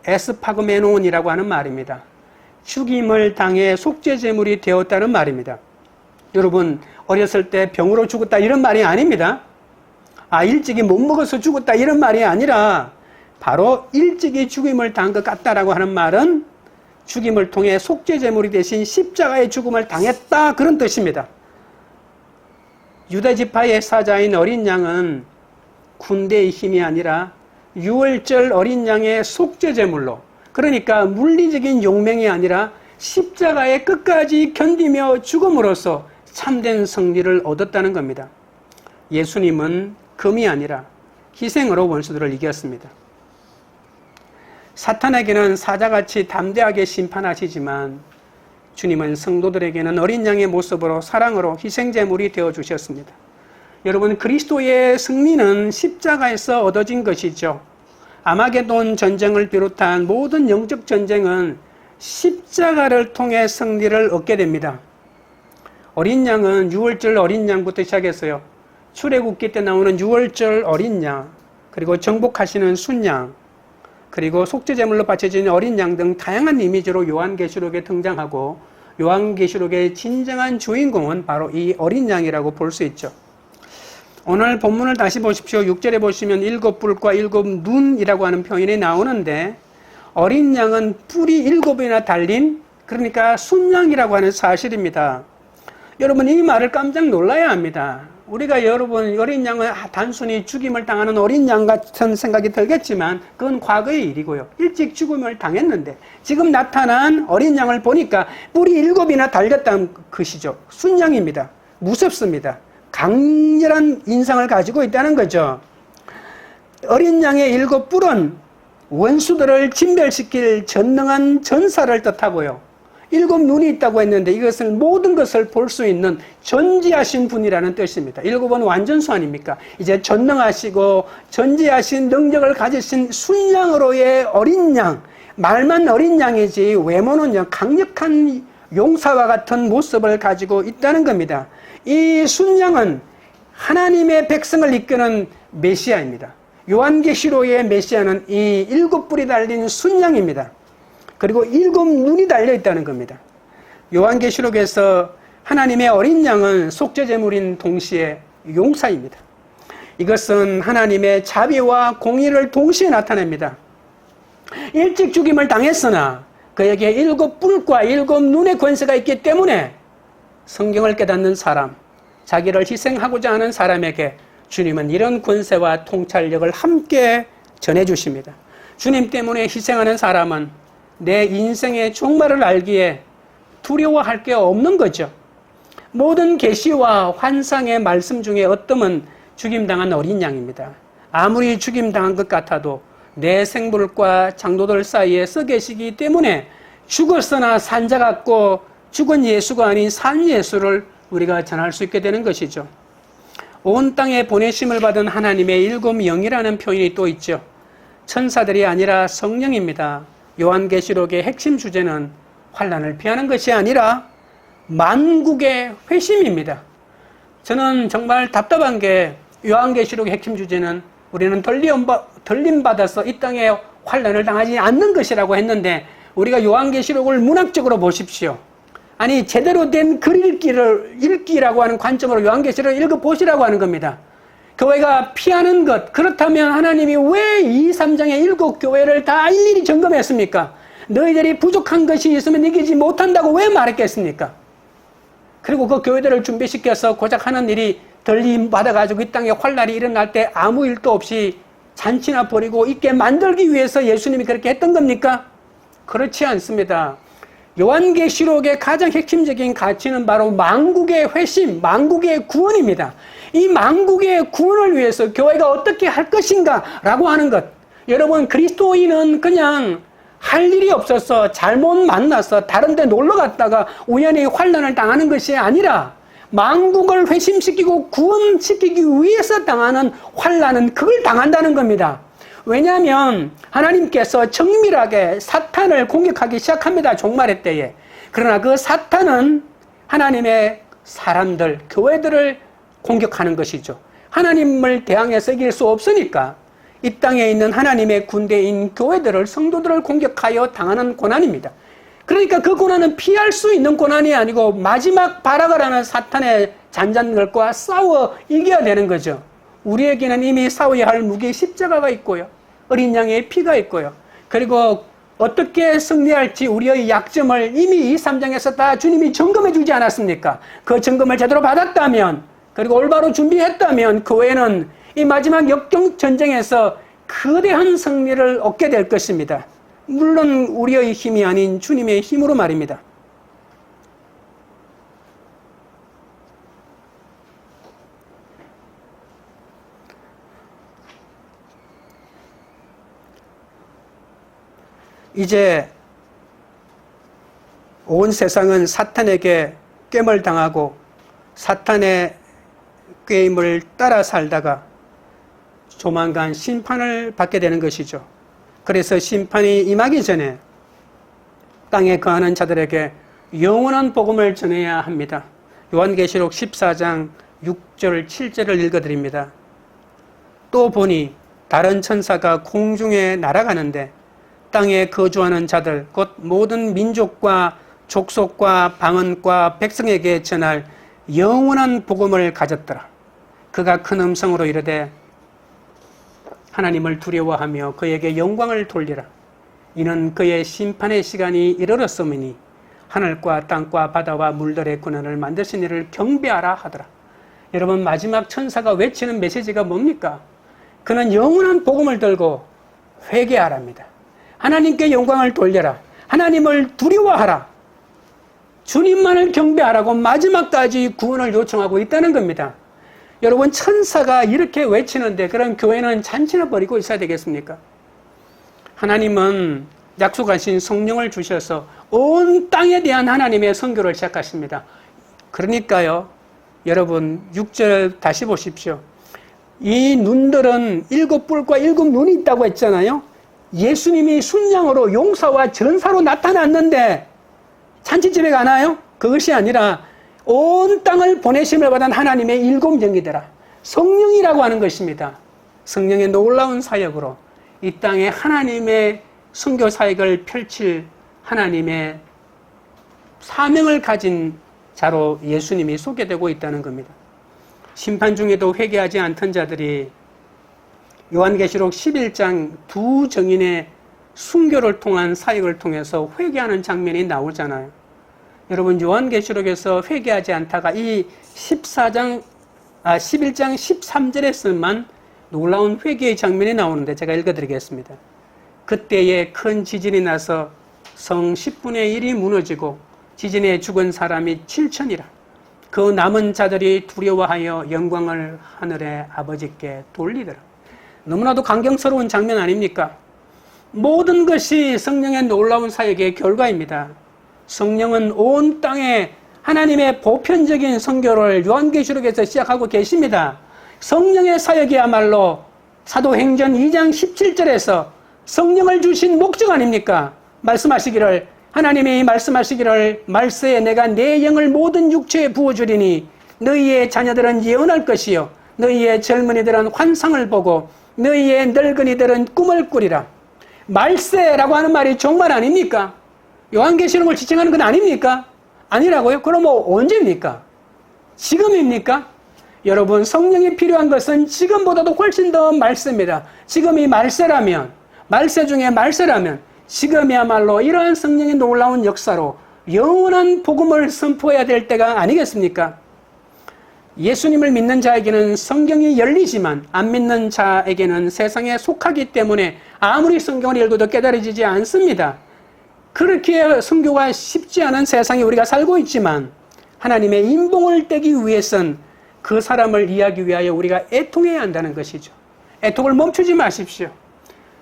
에스파그메논이라고 하는 말입니다. 죽임을 당해 속죄제물이 되었다는 말입니다. 여러분, 어렸을 때 병으로 죽었다 이런 말이 아닙니다. 일찍이 못 먹어서 죽었다 이런 말이 아니라 바로 일찍이 죽임을 당한 것 같다라고 하는 말은 죽임을 통해 속죄제물이 대신 십자가의 죽음을 당했다, 그런 뜻입니다. 유다지파의 사자인 어린 양은 군대의 힘이 아니라 유월절 어린 양의 속죄제물로, 그러니까 물리적인 용맹이 아니라 십자가의 끝까지 견디며 죽음으로써 참된 승리를 얻었다는 겁니다. 예수님은 금이 아니라 희생으로 원수들을 이겼습니다. 사탄에게는 사자같이 담대하게 심판하시지만 주님은 성도들에게는 어린 양의 모습으로 사랑으로 희생제물이 되어주셨습니다. 여러분, 그리스도의 승리는 십자가에서 얻어진 것이죠. 아마게돈 전쟁을 비롯한 모든 영적 전쟁은 십자가를 통해 승리를 얻게 됩니다. 어린 양은 유월절 어린 양부터 시작했어요. 출애굽기 때 나오는 유월절 어린 양, 그리고 정복하시는 순양, 그리고 속죄제물로 바쳐지는 어린 양 등 다양한 이미지로 요한계시록에 등장하고, 요한계시록의 진정한 주인공은 바로 이 어린 양이라고 볼 수 있죠. 오늘 본문을 다시 보십시오. 6절에 보시면 7뿔과 7눈이라고 하는 표현이 나오는데, 어린 양은 뿔이 7이나 달린, 그러니까 순양이라고 하는 사실입니다. 여러분, 이 말을 깜짝 놀라야 합니다. 우리가 여러분, 어린 양은 단순히 죽임을 당하는 어린 양 같은 생각이 들겠지만 그건 과거의 일이고요. 일찍 죽음을 당했는데 지금 나타난 어린 양을 보니까 뿔이 7이나 달렸다는 것이죠. 순양입니다. 무섭습니다. 강렬한 인상을 가지고 있다는 거죠. 어린 양의 7뿔은 원수들을 진멸시킬 전능한 전사를 뜻하고요. 7눈이 있다고 했는데 이것을 모든 것을 볼 수 있는 전지하신 분이라는 뜻입니다. 7은 완전수 아닙니까? 이제 전능하시고 전지하신 능력을 가지신 순양으로의 어린 양, 말만 어린 양이지 외모는요 강력한 용사와 같은 모습을 가지고 있다는 겁니다. 이 순양은 하나님의 백성을 이끄는 메시아입니다. 요한계시록의 메시아는 이 7뿔이 달린 순양입니다. 그리고 7눈이 달려 있다는 겁니다. 요한계시록에서 하나님의 어린 양은 속죄제물인 동시에 용사입니다. 이것은 하나님의 자비와 공의를 동시에 나타냅니다. 일찍 죽임을 당했으나 그에게 7뿔과 7눈의 권세가 있기 때문에 성경을 깨닫는 사람, 자기를 희생하고자 하는 사람에게 주님은 이런 권세와 통찰력을 함께 전해주십니다. 주님 때문에 희생하는 사람은 내 인생의 종말을 알기에 두려워할 게 없는 거죠. 모든 계시와 환상의 말씀 중에 어떤 죽임당한 어린 양입니다. 아무리 죽임당한 것 같아도 내 생물과 장로들 사이에 서 계시기 때문에 죽었으나 산자 같고 죽은 예수가 아닌 산 예수를 우리가 전할 수 있게 되는 것이죠. 온 땅에 보내심을 받은 하나님의 7영이라는 표현이 또 있죠. 천사들이 아니라 성령입니다. 요한계시록의 핵심 주제는 환난을 피하는 것이 아니라 만국의 회심입니다. 저는 정말 답답한 게 요한계시록의 핵심 주제는 우리는 들림받아서 이 땅에 환난을 당하지 않는 것이라고 했는데 우리가 요한계시록을 문학적으로 보십시오. 아니 제대로 된 글 읽기라고 하는 관점으로 요한계시록을 읽어보시라고 하는 겁니다. 교회가 피하는 것, 그렇다면 하나님이 왜 2, 3장의 7 교회를 다 일일이 점검했습니까? 너희들이 부족한 것이 있으면 이기지 못한다고 왜 말했겠습니까? 그리고 그 교회들을 준비시켜서 고작 하는 일이 들림 받아가지고 이 땅에 환난이 일어날 때 아무 일도 없이 잔치나 벌이고 있게 만들기 위해서 예수님이 그렇게 했던 겁니까? 그렇지 않습니다. 요한계시록의 가장 핵심적인 가치는 바로 만국의 회심, 만국의 구원입니다. 이 만국의 구원을 위해서 교회가 어떻게 할 것인가 라고 하는 것. 여러분, 그리스도인은 그냥 할 일이 없어서 잘못 만나서 다른 데 놀러 갔다가 우연히 환난을 당하는 것이 아니라 만국을 회심시키고 구원시키기 위해서 당하는 환난은 그걸 당한다는 겁니다. 왜냐하면 하나님께서 정밀하게 사탄을 공격하기 시작합니다. 종말의 때에. 그러나 그 사탄은 하나님의 사람들, 교회들을 공격하는 것이죠. 하나님을 대항해서 이길 수 없으니까 이 땅에 있는 하나님의 군대인 교회들을, 성도들을 공격하여 당하는 고난입니다. 그러니까 그 고난은 피할 수 있는 고난이 아니고 마지막 발악을 하는 사탄의 잔잔들과 싸워 이겨야 되는 거죠. 우리에게는 이미 싸워야 할 무기 십자가가 있고요. 어린 양의 피가 있고요. 그리고 어떻게 승리할지 우리의 약점을 이미 2, 3장에서 다 주님이 점검해 주지 않았습니까? 그 점검을 제대로 받았다면, 그리고 올바로 준비했다면 교회는 이 마지막 역경 전쟁에서 거대한 승리를 얻게 될 것입니다. 물론 우리의 힘이 아닌 주님의 힘으로 말입니다. 이제 온 세상은 사탄에게 꿰을 당하고 사탄의 꾀임을 따라 살다가 조만간 심판을 받게 되는 것이죠. 그래서 심판이 임하기 전에 땅에 거하는 자들에게 영원한 복음을 전해야 합니다. 요한계시록 14장 6절 7절을 읽어드립니다. 또 보니 다른 천사가 공중에 날아가는데 땅에 거주하는 자들 곧 모든 민족과 족속과 방언과 백성에게 전할 영원한 복음을 가졌더라. 그가 큰 음성으로 이르되 하나님을 두려워하며 그에게 영광을 돌리라. 이는 그의 심판의 시간이 이르렀으므니 하늘과 땅과 바다와 물들의 군원을 만드신 이를 경배하라 하더라. 여러분, 마지막 천사가 외치는 메시지가 뭡니까? 그는 영원한 복음을 들고 회개하랍니다. 하나님께 영광을 돌려라. 하나님을 두려워하라. 주님만을 경배하라고 마지막까지 구원을 요청하고 있다는 겁니다. 여러분, 천사가 이렇게 외치는데 그럼 교회는 잔치나 벌이고 있어야 되겠습니까? 하나님은 약속하신 성령을 주셔서 온 땅에 대한 하나님의 선교를 시작하십니다. 그러니까요, 여러분 6절 다시 보십시오. 이 눈들은 7뿔과 7눈이 있다고 했잖아요. 예수님이 순양으로 용사와 전사로 나타났는데 잔치집에 가나요? 그것이 아니라 온 땅을 보내심을 받은 하나님의 7영이더라. 성령이라고 하는 것입니다. 성령의 놀라운 사역으로 이 땅에 하나님의 선교 사역을 펼칠 하나님의 사명을 가진 자로 예수님이 소개되고 있다는 겁니다. 심판 중에도 회개하지 않던 자들이 요한계시록 11장 두 정인의 순교를 통한 사역을 통해서 회개하는 장면이 나오잖아요. 여러분, 요한계시록에서 회개하지 않다가 이 11장 13절에서만 놀라운 회개의 장면이 나오는데 제가 읽어드리겠습니다. 그때에 큰 지진이 나서 성 10분의 1이 무너지고 지진에 죽은 사람이 7천이라. 그 남은 자들이 두려워하여 영광을 하늘의 아버지께 돌리더라. 너무나도 감격스러운 장면 아닙니까? 모든 것이 성령의 놀라운 사역의 결과입니다. 성령은 온 땅에 하나님의 보편적인 선교를 요한계시록에서 시작하고 계십니다. 성령의 사역이야말로 사도행전 2장 17절에서 성령을 주신 목적 아닙니까? 말씀하시기를, 하나님이 말씀하시기를, 말세에 내가 내 영을 모든 육체에 부어주리니 너희의 자녀들은 예언할 것이요 너희의 젊은이들은 환상을 보고 너희의 늙은이들은 꿈을 꾸리라. 말세라고 하는 말이 종말 아닙니까? 요한계시록을 지칭하는 건 아닙니까? 아니라고요? 그럼 언제입니까? 지금입니까? 여러분, 성령이 필요한 것은 지금보다도 훨씬 더 말세입니다. 지금이 말세라면, 말세 중에 말세라면 지금이야말로 이러한 성령의 놀라운 역사로 영원한 복음을 선포해야 될 때가 아니겠습니까? 예수님을 믿는 자에게는 성경이 열리지만 안 믿는 자에게는 세상에 속하기 때문에 아무리 성경을 읽어도 깨달아지지 않습니다. 그렇게 선교가 쉽지 않은 세상에 우리가 살고 있지만 하나님의 인봉을 떼기 위해선 그 사람을 이해하기 위하여 우리가 애통해야 한다는 것이죠. 애통을 멈추지 마십시오.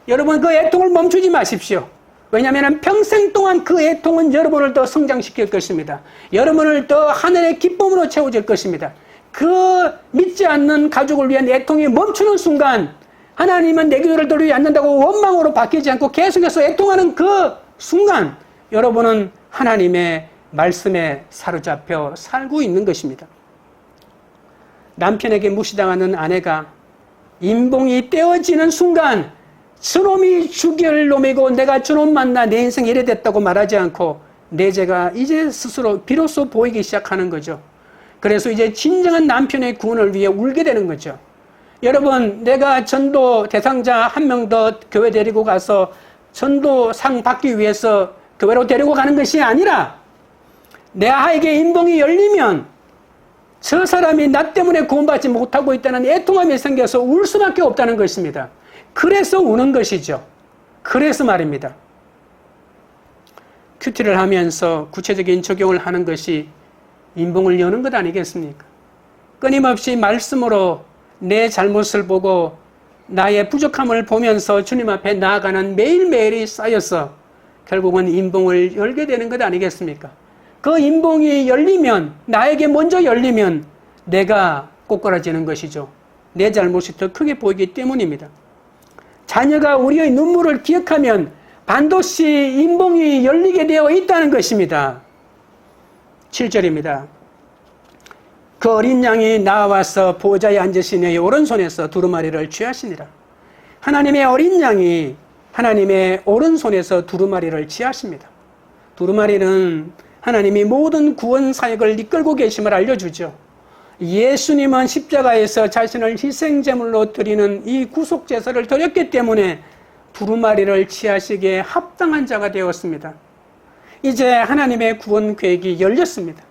여러분, 그 애통을 멈추지 마십시오. 왜냐하면 평생 동안 그 애통은 여러분을 더 성장시킬 것입니다. 여러분을 더 하늘의 기쁨으로 채워줄 것입니다. 그 믿지 않는 가족을 위한 애통이 멈추는 순간 하나님은 내 기도를 들으지 않는다고 원망으로 바뀌지 않고 계속해서 애통하는 그 순간 여러분은 하나님의 말씀에 사로잡혀 살고 있는 것입니다. 남편에게 무시당하는 아내가 인봉이 떼어지는 순간 저놈이 죽일 놈이고 내가 저놈 만나 내 인생 이래 됐다고 말하지 않고 내 죄가 이제 스스로 비로소 보이기 시작하는 거죠. 그래서 이제 진정한 남편의 구원을 위해 울게 되는 거죠. 여러분, 내가 전도 대상자 한 명 더 교회 데리고 가서 전도상 받기 위해서 교회로 데리고 가는 것이 아니라 내 아이에게 인봉이 열리면 저 사람이 나 때문에 구원받지 못하고 있다는 애통함이 생겨서 울 수밖에 없다는 것입니다. 그래서 우는 것이죠. 그래서 말입니다. 큐티를 하면서 구체적인 적용을 하는 것이 인봉을 여는 것 아니겠습니까? 끊임없이 말씀으로 내 잘못을 보고 나의 부족함을 보면서 주님 앞에 나아가는 매일매일이 쌓여서 결국은 인봉을 열게 되는 것 아니겠습니까? 그 인봉이 열리면, 나에게 먼저 열리면 내가 꼬꾸라지는 것이죠. 내 잘못이 더 크게 보이기 때문입니다. 자녀가 우리의 눈물을 기억하면 반드시 인봉이 열리게 되어 있다는 것입니다. 7절입니다. 그 어린 양이 나와서 보좌에 앉으신 이의 오른손에서 두루마리를 취하시니라. 하나님의 어린 양이 하나님의 오른손에서 두루마리를 취하십니다. 두루마리는 하나님이 모든 구원 사역을 이끌고 계심을 알려주죠. 예수님은 십자가에서 자신을 희생제물로 드리는 이 구속제사를 드렸기 때문에 두루마리를 취하시기에 합당한 자가 되었습니다. 이제 하나님의 구원 계획이 열렸습니다.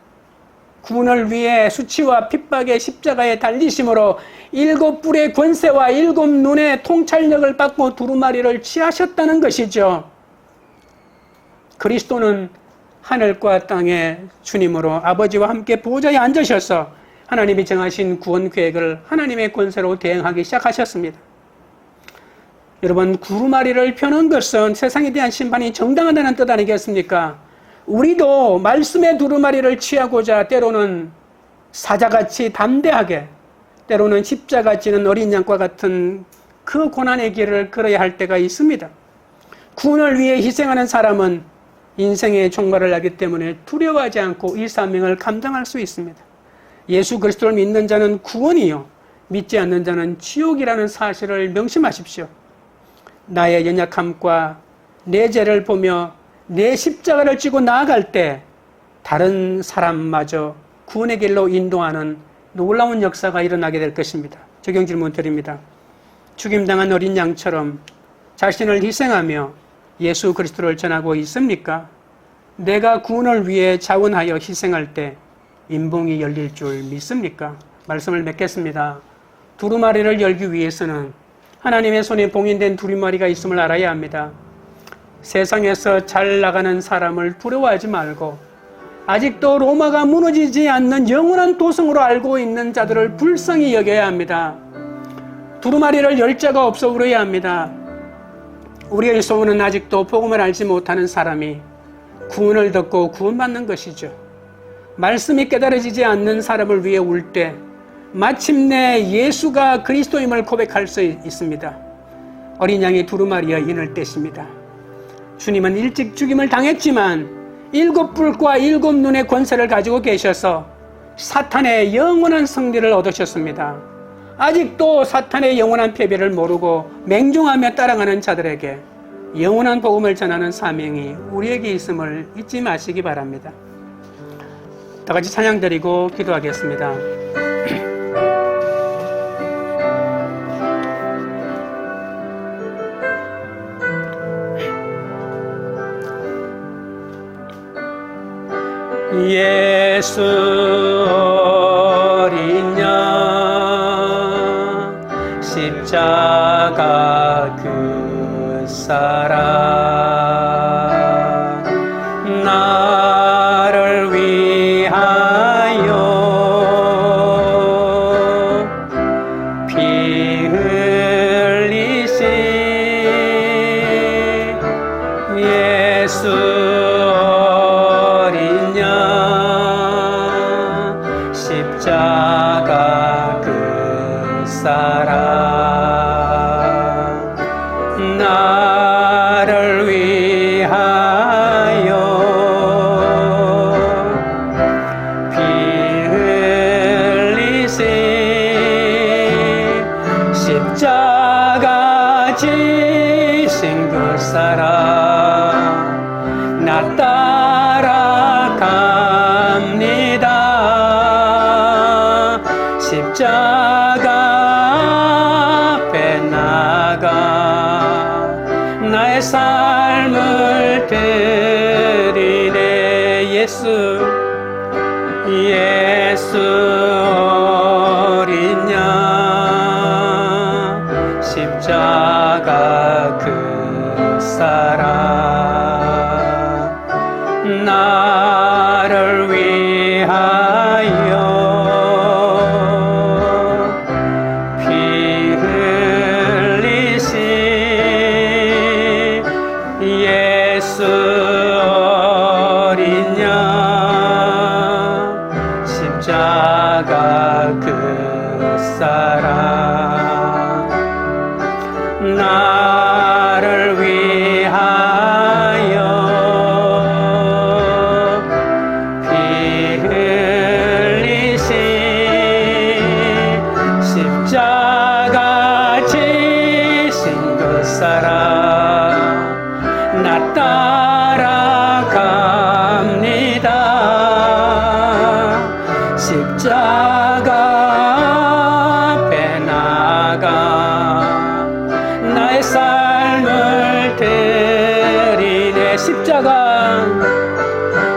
구원을 위해 수치와 핍박의 십자가에 달리심으로 7뿔의 권세와 7눈의 통찰력을 받고 두루마리를 취하셨다는 것이죠. 그리스도는 하늘과 땅의 주님으로 아버지와 함께 보좌에 앉으셔서 하나님이 정하신 구원 계획을 하나님의 권세로 대행하기 시작하셨습니다. 여러분, 구루마리를 펴는 것은 세상에 대한 심판이 정당하다는 뜻 아니겠습니까? 우리도 말씀의 두루마리를 취하고자 때로는 사자같이 담대하게, 때로는 십자가 지는 어린 양과 같은 그 고난의 길을 걸어야 할 때가 있습니다. 구원을 위해 희생하는 사람은 인생의 종말을 알기 때문에 두려워하지 않고 이 사명을 감당할 수 있습니다. 예수 그리스도를 믿는 자는 구원이요, 믿지 않는 자는 지옥이라는 사실을 명심하십시오. 나의 연약함과 내 죄를 보며 내 십자가를 쥐고 나아갈 때 다른 사람마저 구원의 길로 인도하는 놀라운 역사가 일어나게 될 것입니다. 적용 질문 드립니다. 죽임당한 어린 양처럼 자신을 희생하며 예수 그리스도를 전하고 있습니까? 내가 구원을 위해 자원하여 희생할 때 인봉이 열릴 줄 믿습니까? 말씀을 맺겠습니다. 두루마리를 열기 위해서는 하나님의 손에 봉인된 두루마리가 있음을 알아야 합니다. 세상에서 잘 나가는 사람을 두려워하지 말고 아직도 로마가 무너지지 않는 영원한 도성으로 알고 있는 자들을 불쌍히 여겨야 합니다. 두루마리를 열 자가 없어 울어야 합니다. 우리의 소원은 아직도 복음을 알지 못하는 사람이 구원을 듣고 구원받는 것이죠. 말씀이 깨달아지지 않는 사람을 위해 울 때 마침내 예수가 그리스도임을 고백할 수 있습니다. 어린 양이 두루마리에 인을 떼십니다. 주님은 일찍 죽임을 당했지만 7뿔과 7눈의 권세를 가지고 계셔서 사탄의 영원한 승리를 얻으셨습니다. 아직도 사탄의 영원한 패배를 모르고 맹종하며 따라가는 자들에게 영원한 복음을 전하는 사명이 우리에게 있음을 잊지 마시기 바랍니다. 다 같이 찬양 드리고 기도하겠습니다. 예수 어린 양 십자가 그 사랑 나를 위하여 피 흘리신 예수 십자가 그 사랑 나를 위하여 피 흘리신 십자가 지신 그 사랑 나 따라갑니다. 십자가 앞에 나가 나의 삶을 드리네. 예수 어린 양 십자가 그 사랑 나를 위하여 예수 어린 양 십자가 그 사랑 나를 위하여 피 흘리신 십자가 지신 그 사랑 나 따라갑니다. 십자가 앞에 나가 나의 삶을 드리네.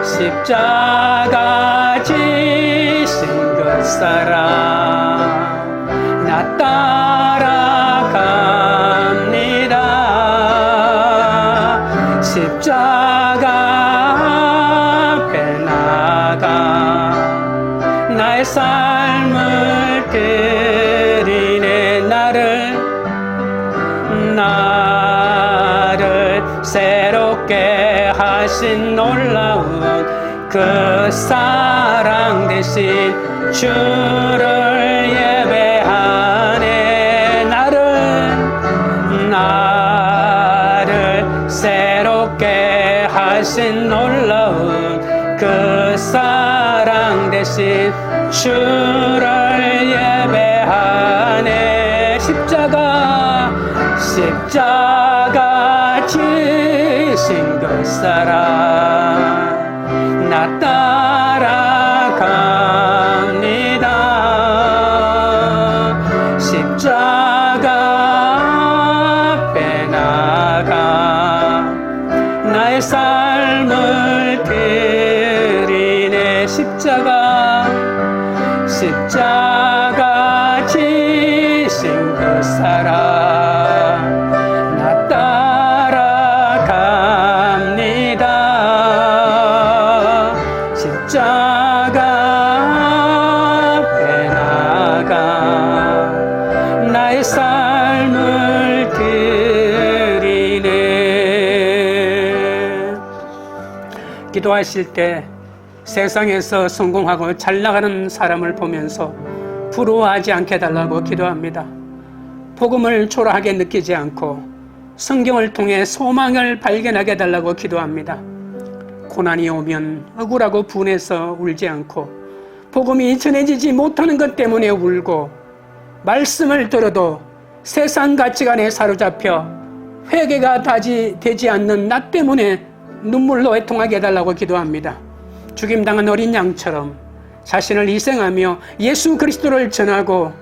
십자가 지신 그 사랑 나 따라갑니다. 십자가 삶을 드리네. 나를 새롭게 하신 놀라운 그 사랑 대신 주를 예배하네. 나를 새롭게 하신 놀라운 그 사랑 대신 주를 예배하네. 십자가 지신 그 사랑 나 따라갑니다. 십자가 앞에 나가 나의 삶을 드리네. 십자가 지신 그 사랑 나 따라갑니다. 십자가 앞에 나가 나의 삶을 드리네. 기도하실 때 세상에서 성공하고 잘 나가는 사람을 보면서 부러워하지 않게 해달라고 기도합니다. 복음을 초라하게 느끼지 않고 성경을 통해 소망을 발견하게 해달라고 기도합니다. 고난이 오면 억울하고 분해서 울지 않고 복음이 전해지지 못하는 것 때문에 울고 말씀을 들어도 세상 가치관에 사로잡혀 회개가 되지 않는 나 때문에 눈물로 애통하게 해달라고 기도합니다. 죽임당한 어린 양처럼 자신을 희생하며 예수 그리스도를 전하고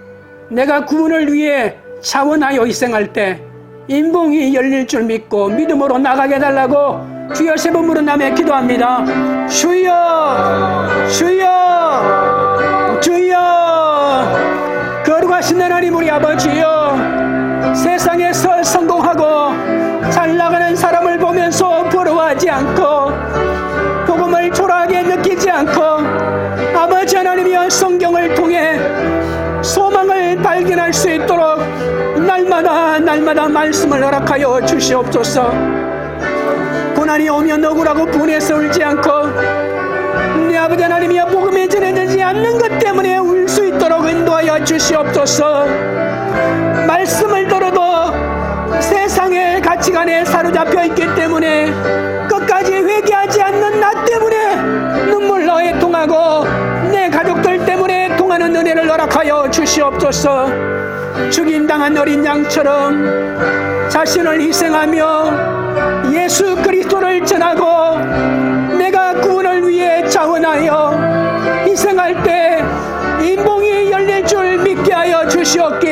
내가 구원을 위해 자원하여 희생할 때 인봉이 열릴 줄 믿고 믿음으로 나가게 해달라고 주여 세 번 부른다며 기도합니다. 주여 주여 주여. 거룩하신 하나님 우리 아버지여, 세상에서 성공하고 잘 나가는 사람을 보면서 부러워하지 않고 복음을 초라하게 느끼지 않고 아버지 하나님이여 성경을 통해 소망을 발견할 수 있도록 날마다 말씀을 허락하여 주시옵소서. 고난이 오면 억울하고 분해서 울지 않고 내 아버지 하나님이여 복음이 전해지지 않는 것 때문에 울 수 있도록 인도하여 주시옵소서. 말씀을 들어도 세상의 가치관에 사로잡혀 있기 때문에 끝까지 회개하지 않는 나 때문에 눈물로 애통하고 내 가족들 때문에 애통하는 은혜를 허락하여 주시옵소서. 죽임당한 어린 양처럼 자신을 희생하며 예수 그리스도를 전하고 내가 구원을 위해 자원하여 희생할 때 인봉이 열릴 줄 믿게 하여 주시옵기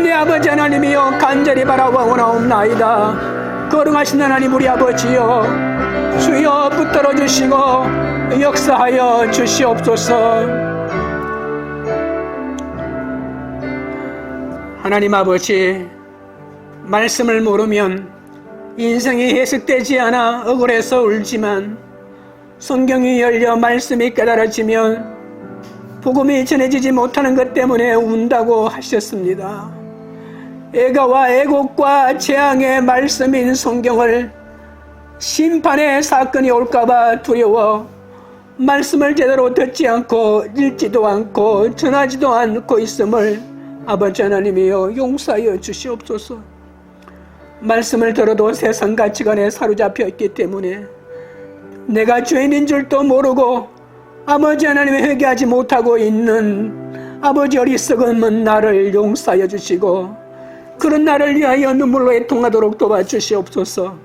내 아버지 하나님이여 간절히 바라오나옵나이다. 거룩하신 하나님 우리 아버지여, 주여 붙들어 주시고 역사하여 주시옵소서. 하나님 아버지, 말씀을 모르면 인생이 해석되지 않아 억울해서 울지만 성경이 열려 말씀이 깨달아지면 복음이 전해지지 못하는 것 때문에 운다고 하셨습니다. 애가와 애곡과 재앙의 말씀인 성경을 심판의 사건이 올까봐 두려워 말씀을 제대로 듣지 않고 읽지도 않고 전하지도 않고 있음을 아버지 하나님이여 용서하여 주시옵소서. 말씀을 들어도 세상 가치관에 사로잡혀 있기 때문에 내가 죄인인 줄도 모르고 아버지 하나님의 회개하지 못하고 있는 아버지 어리석은 나를 용서하여 주시고 그런 나를 위하여 눈물로 애통하도록 도와주시옵소서.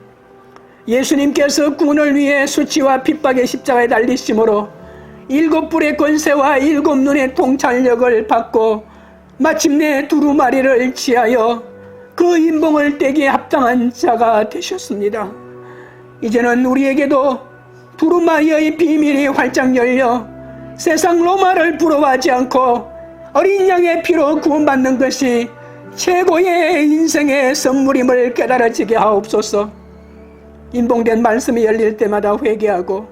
예수님께서 구원을 위해 수치와 핍박의 십자가에 달리심으로 7불의 권세와 7 눈의 통찰력을 받고 마침내 두루마리를 취하여 그 인봉을 떼기에 합당한 자가 되셨습니다. 이제는 우리에게도 두루마리의 비밀이 활짝 열려 세상 로마를 부러워하지 않고 어린 양의 피로 구원받는 것이 최고의 인생의 선물임을 깨달아지게 하옵소서. 인봉된 말씀이 열릴 때마다 회개하고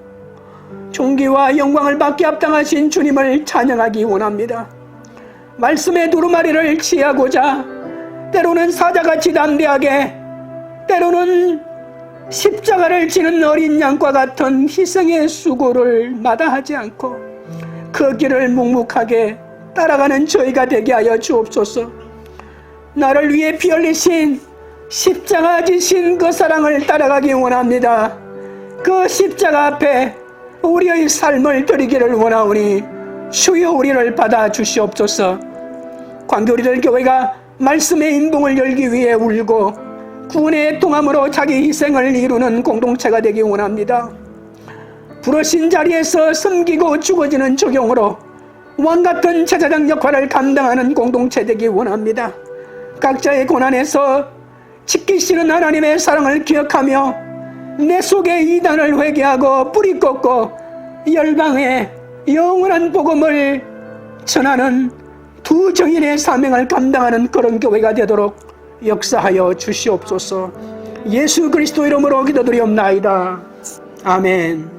존귀와 영광을 받게 합당하신 주님을 찬양하기 원합니다. 말씀의 두루마리를 취하고자 때로는 사자같이 담대하게, 때로는 십자가를 지는 어린 양과 같은 희생의 수고를 마다하지 않고 그 길을 묵묵하게 따라가는 저희가 되게 하여 주옵소서. 나를 위해 피 흘리신 십자가 지신 그 사랑을 따라가기 원합니다. 그 십자가 앞에 우리의 삶을 드리기를 원하오니 주여 우리를 받아 주시옵소서. 광교리들 교회가 말씀의 인봉을 열기 위해 울고 구원의 통함으로 자기 희생을 이루는 공동체가 되기 원합니다. 부르신 자리에서 섬기고 죽어지는 적용으로 왕같은 제사장 역할을 감당하는 공동체 되기 원합니다. 각자의 고난에서 지키시는 하나님의 사랑을 기억하며 내 속의 이단을 회개하고 뿌리 꺾고 열방에 영원한 복음을 전하는 두 정인의 사명을 감당하는 그런 교회가 되도록 역사하여 주시옵소서. 예수 그리스도 이름으로 기도드리옵나이다. 아멘.